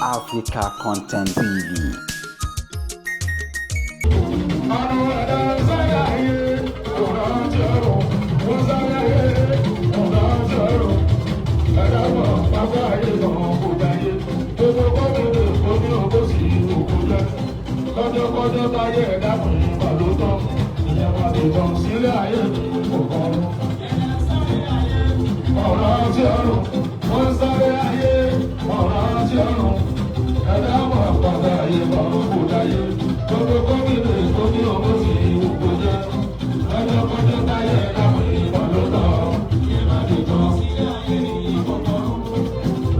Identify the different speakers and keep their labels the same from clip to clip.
Speaker 1: Africa Content TV.
Speaker 2: Lọ́jọ́ táyé ẹ̀dá fún ìbàlótọ́, ìyẹn wà lè jọ sílẹ̀ ayé òkọ̀ọ̀rọ̀. Ọ̀rọ̀ àti ọ̀run, wọ́n sáré ayé, ọ̀rọ̀ àti ọ̀run. Ẹ̀dá mọ̀ pàdé ayé kan kò dáyé. Gbogbo gómìnà tó ní owó sí òkú jẹ́. Lọ́jọ́ táyé ẹ̀dá fún ìbàlótọ́, ìyẹn wà lè jọ sílẹ̀ ayé òkọ̀ọ̀rọ̀.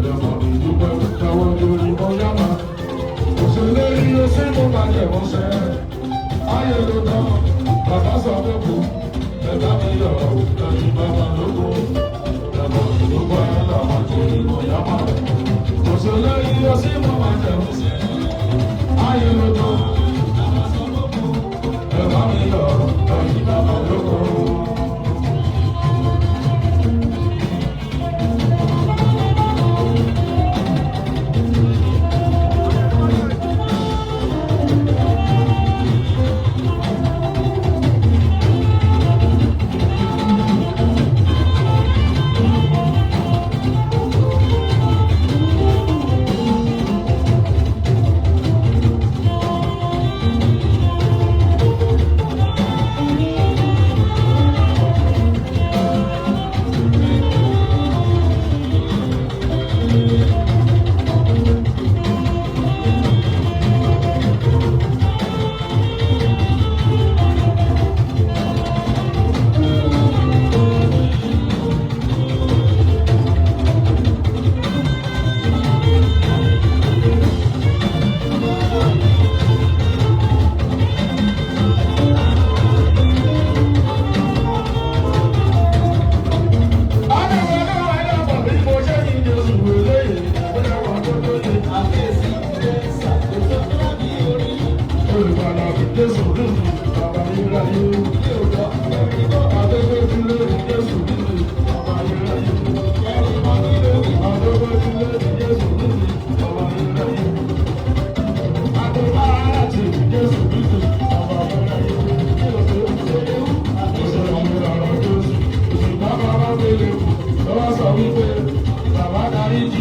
Speaker 2: Ẹ̀dá mi dúpẹ́ káwọ́ lórí bọ́yá máa. Òṣèlú yóò sí mo máa jẹ̀ wọ́n ṣẹ́. Ayé ló tán, bàbá sọ pé kú. Ẹ̀dá mi yọ̀ lẹ́yìn bàbá lóko. Ẹ̀kọ́ ìdúgbò ẹ̀dá tí mo yá máa. Òṣèlú yóò sí mo máa jẹ̀ wọ́n ṣẹ́. Ayé ló tán, bàbá sọ pé kú. Ẹ̀dá mi yọ̀ lẹ́yìn bàbá lóko.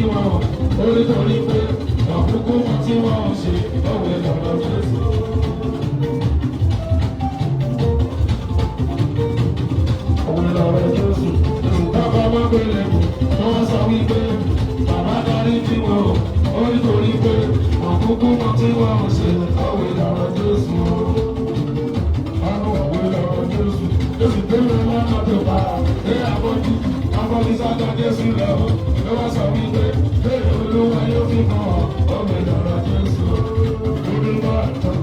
Speaker 2: Nítorí pé ọ̀kúnkún wọn tí wọ́n ń ṣe òwe lọ́rọ̀ Jésù. Òwe lọ́rọ̀ Jésù. Yorùbá bá wá gbélé kù tí wọ́n sọ wípé bàbá darí tí wọ́n ò nítorí pé ọ̀kúnkún wọn tí wọ́n ń ṣe òwe lọ́rọ̀ Jésù. Àwọn òwe lọ́rọ̀ Jésù. Jésù gbélé lọ́nà tó bá dé àbọ̀jú. Àbọ̀jú sájà Jésù lọ. Ló wá sọ wípé bẹ́ẹ̀ Olúwa yóò fi kàn ọ́, ọmọ ìdára Jésù. Olúwa àtọ̀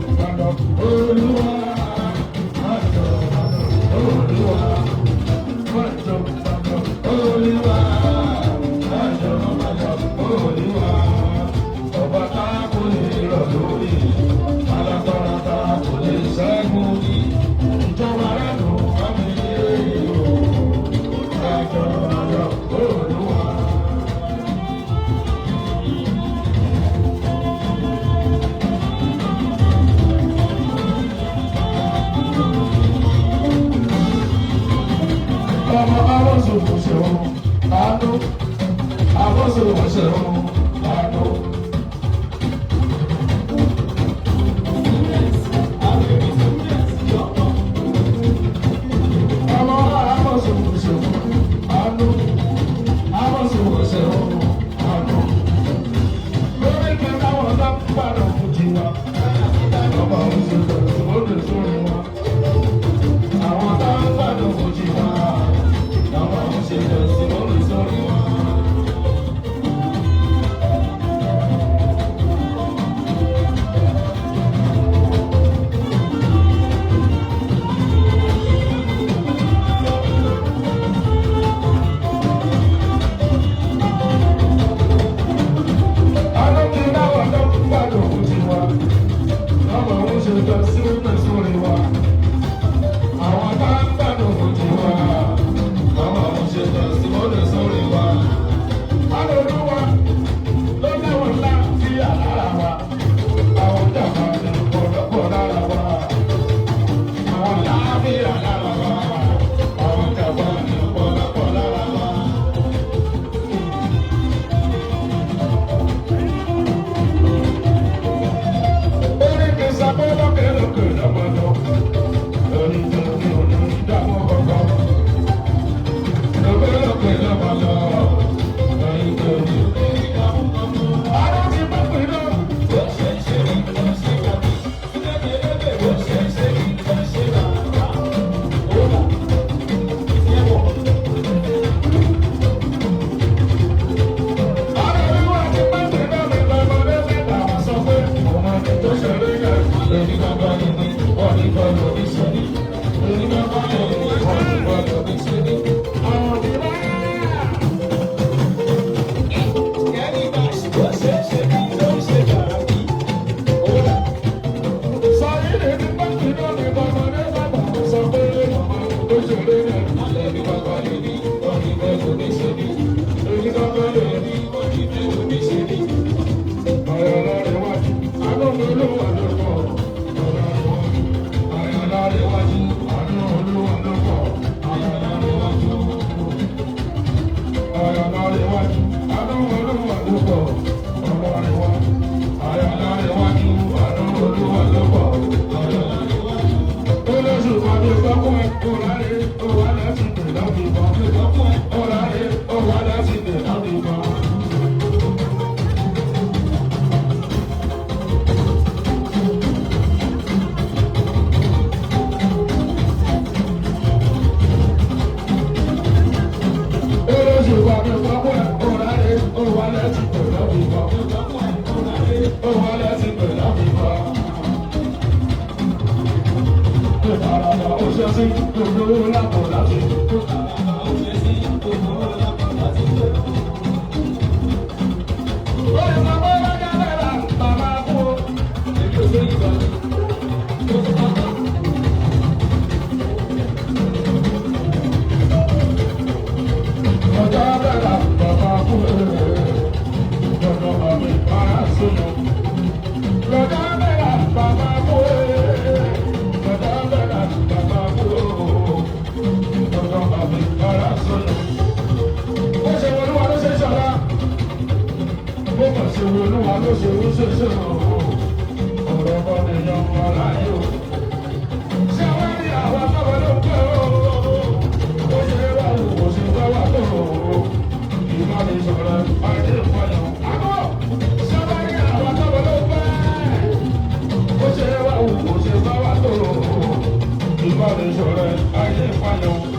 Speaker 2: Olúwa àtọ̀ Olúwa àtọ̀ Olúwa àtọ̀ Olúwa. Ọba tá kò lè rọ̀ lórí, alágbára tá kò lè ṣẹ́gun ní. Ìjọba rẹ̀ ló wá mi yé o. Àtọ̀ Olúwa. Ọmọ abọ́sọ̀ òṣèlú àánú, abọ́sọ̀ òṣèlú àánú. Ọmọ abọ́sọ̀ òṣèlú àánú, abọ́sọ̀ òṣèlú àánú. Lórí pé káwọn ọ̀dọ́ padà fún tiwa, ọmọ òṣèlú òṣèlú sórí wọn. Àwọn táwọn gbàdọ̀ fún tiwa. lọ́fífọ́. Ó wọlé ti pè lọ́fífọ́. Ìfarapa ó ṣe sí gbogbo lápò láti. Olúwa ló ṣe ó ṣe ṣe ọ̀rọ̀ ọmọ èèyàn wọn láyé o. Ṣé wọ́n rí àwọn akọ́wé ló ń pẹ́ o? Ó ṣe é wá wò ó ṣe wá wá tó o. Ìmọ̀ lè sọ̀rọ̀ ayé ìfọyàn. Àbọ̀ ṣé wọ́n rí àwọn akọ́wé ló ń pẹ́? Ó ṣe é wá wò ó ṣe wá wá tó o. Ìmọ̀ lè sọ̀rọ̀ ayé ìfọyàn.